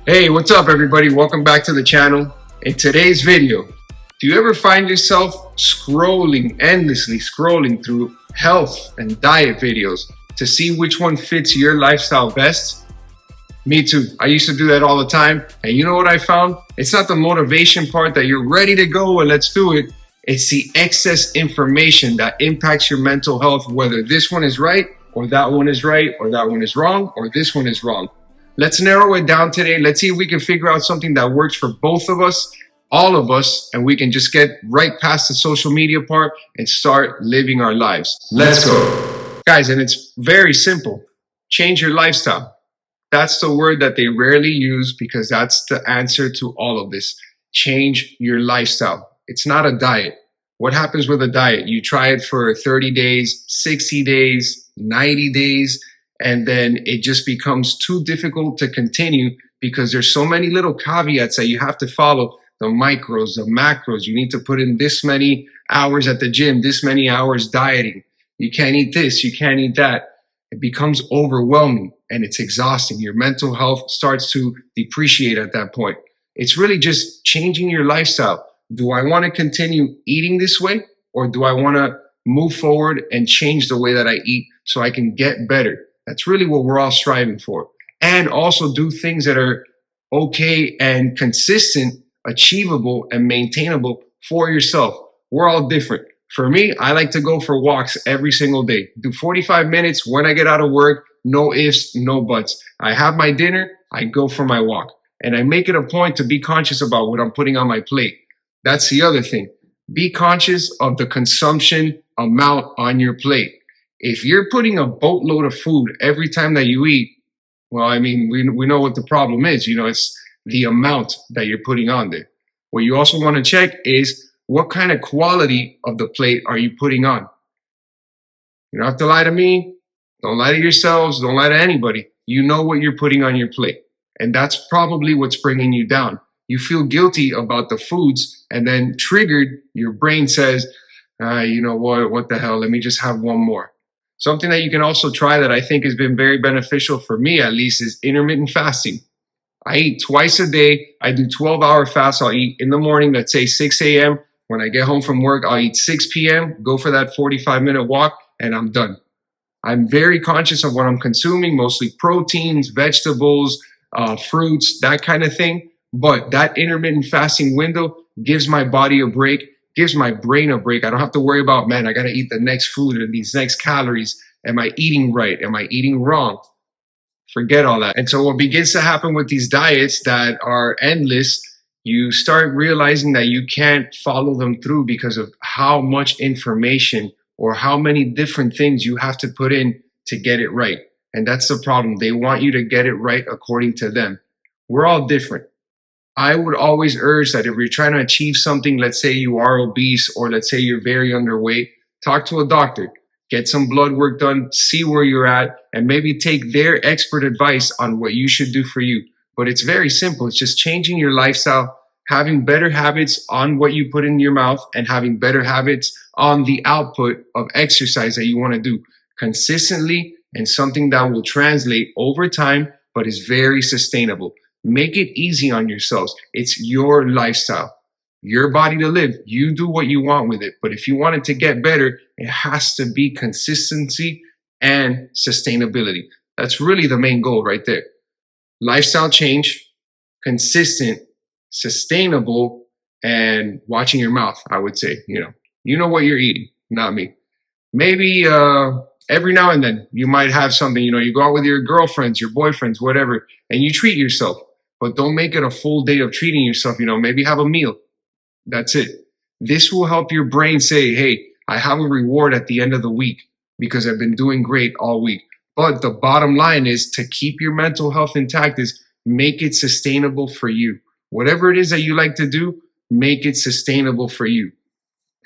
Hey, what's up everybody? Welcome back to the channel. In today's video, do you ever find yourself endlessly scrolling through health and diet videos to see which one fits your lifestyle best? Me too. I used to do that all the time. And you know what I found? It's not the motivation part that you're ready to go and let's do it. It's the excess information that impacts your mental health, whether this one is right or that one is right or that one is wrong or this one is wrong. Let's narrow it down today. Let's see if we can figure out something that works for both of us, all of us, and we can just get right past the social media part and start living our lives. Let's go. Guys, and it's very simple. Change your lifestyle. That's the word that they rarely use because that's the answer to all of this. Change your lifestyle. It's not a diet. What happens with a diet? You try it for 30 days, 60 days, 90 days, and then it just becomes too difficult to continue because there's so many little caveats that you have to follow. The micros, the macros, you need to put in this many hours at the gym, this many hours dieting. You can't eat this, you can't eat that. It becomes overwhelming and it's exhausting. Your mental health starts to depreciate at that point. It's really just changing your lifestyle. Do I want to continue eating this way or do I want to move forward and change the way that I eat so I can get better? That's really what we're all striving for. And also do things that are okay and consistent, achievable and maintainable for yourself. We're all different. For me, I like to go for walks every single day. Do 45 minutes when I get out of work, no ifs, no buts. I have my dinner, I go for my walk. And I make it a point to be conscious about what I'm putting on my plate. That's the other thing. Be conscious of the consumption amount on your plate. If you're putting a boatload of food every time that you eat, well, I mean, we know what the problem is. You know, it's the amount that you're putting on there. What you also want to check is what kind of quality of the plate are you putting on? You don't have to lie to me. Don't lie to yourselves. Don't lie to anybody. You know what you're putting on your plate. And that's probably what's bringing you down. You feel guilty about the foods and then triggered, your brain says, you know what the hell, let me just have one more. Something that you can also try that I think has been very beneficial for me at least is intermittent fasting. I eat twice a day. I do 12-hour fasts. I'll eat in the morning, let's say 6 a.m. When I get home from work, I'll eat 6 p.m., go for that 45-minute walk, and I'm done. I'm very conscious of what I'm consuming, mostly proteins, vegetables, fruits, that kind of thing. But that intermittent fasting window gives my body a break, gives my brain a break. I don't have to worry about, man, I got to eat the next food and these next calories. Am I eating right? Am I eating wrong? Forget all that. And so what begins to happen with these diets that are endless, you start realizing that you can't follow them through because of how much information or how many different things you have to put in to get it right. And that's the problem. They want you to get it right according to them. We're all different. I would always urge that if you're trying to achieve something, let's say you are obese or let's say you're very underweight, talk to a doctor, get some blood work done, see where you're at, and maybe take their expert advice on what you should do for you. But it's very simple. It's just changing your lifestyle, having better habits on what you put in your mouth and having better habits on the output of exercise that you want to do consistently and something that will translate over time, but is very sustainable. Make it easy on yourselves. It's your lifestyle, your body to live. You do what you want with it. But if you want it to get better, it has to be consistency and sustainability. That's really the main goal right there. Lifestyle change, consistent, sustainable, and watching your mouth, I would say. You know what you're eating, not me. Maybe every now and then you might have something, you go out with your girlfriends, your boyfriends, whatever, and you treat yourself. But don't make it a full day of treating yourself. Maybe have a meal. That's it. This will help your brain say, hey, I have a reward at the end of the week because I've been doing great all week. But the bottom line is to keep your mental health intact is make it sustainable for you. Whatever it is that you like to do, make it sustainable for you.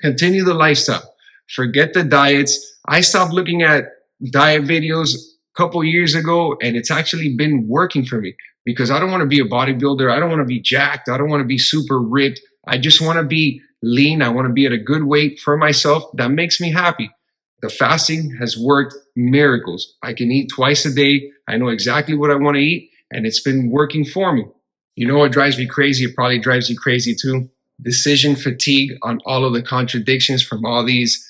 Continue the lifestyle. Forget the diets. I stopped looking at diet videos a couple years ago, and it's actually been working for me because I don't want to be a bodybuilder. I don't want to be jacked. I don't want to be super ripped. I just want to be lean. I want to be at a good weight for myself. That makes me happy. The fasting has worked miracles. I can eat twice a day. I know exactly what I want to eat, and it's been working for me. You know what drives me crazy? It probably drives you crazy too. Decision fatigue on all of the contradictions from all these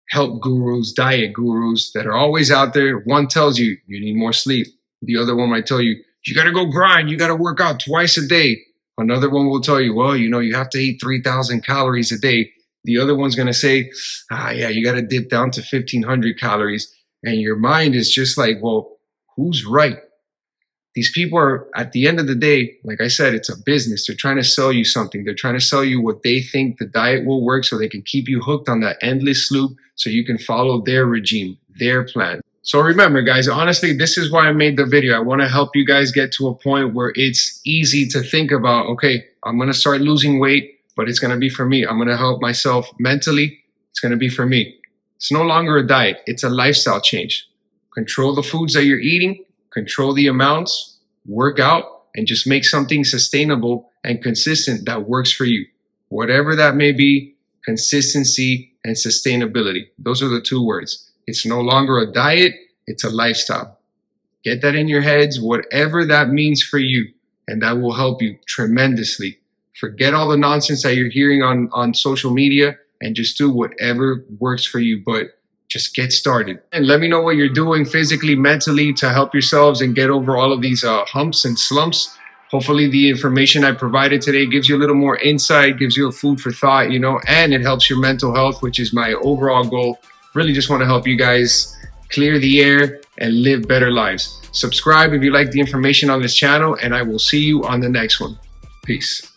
health gurus, diet gurus that are always out there. One tells you you need more sleep. The other one might tell you, you got to go grind. You got to work out twice a day. Another one will tell you, well, you have to eat 3,000 calories a day. The other one's going to say, yeah, you got to dip down to 1,500 calories. And your mind is just like, well, who's right? These people are, at the end of the day, like I said, it's a business. They're trying to sell you something. They're trying to sell you what they think the diet will work so they can keep you hooked on that endless loop so you can follow their regime, their plan. So remember, guys, honestly, this is why I made the video. I want to help you guys get to a point where it's easy to think about, okay, I'm going to start losing weight, but it's going to be for me. I'm going to help myself mentally. It's going to be for me. It's no longer a diet. It's a lifestyle change. Control the foods that you're eating. Control the amounts, work out, and just make something sustainable and consistent that works for you. Whatever that may be, consistency and sustainability. Those are the two words. It's no longer a diet, it's a lifestyle. Get that in your heads, whatever that means for you, and that will help you tremendously. Forget all the nonsense that you're hearing on social media and just do whatever works for you. But just get started. And let me know what you're doing physically, mentally to help yourselves and get over all of these humps and slumps. Hopefully the information I provided today gives you a little more insight, gives you a food for thought, and it helps your mental health, which is my overall goal. Really just want to help you guys clear the air and live better lives. Subscribe if you like the information on this channel, and I will see you on the next one. Peace.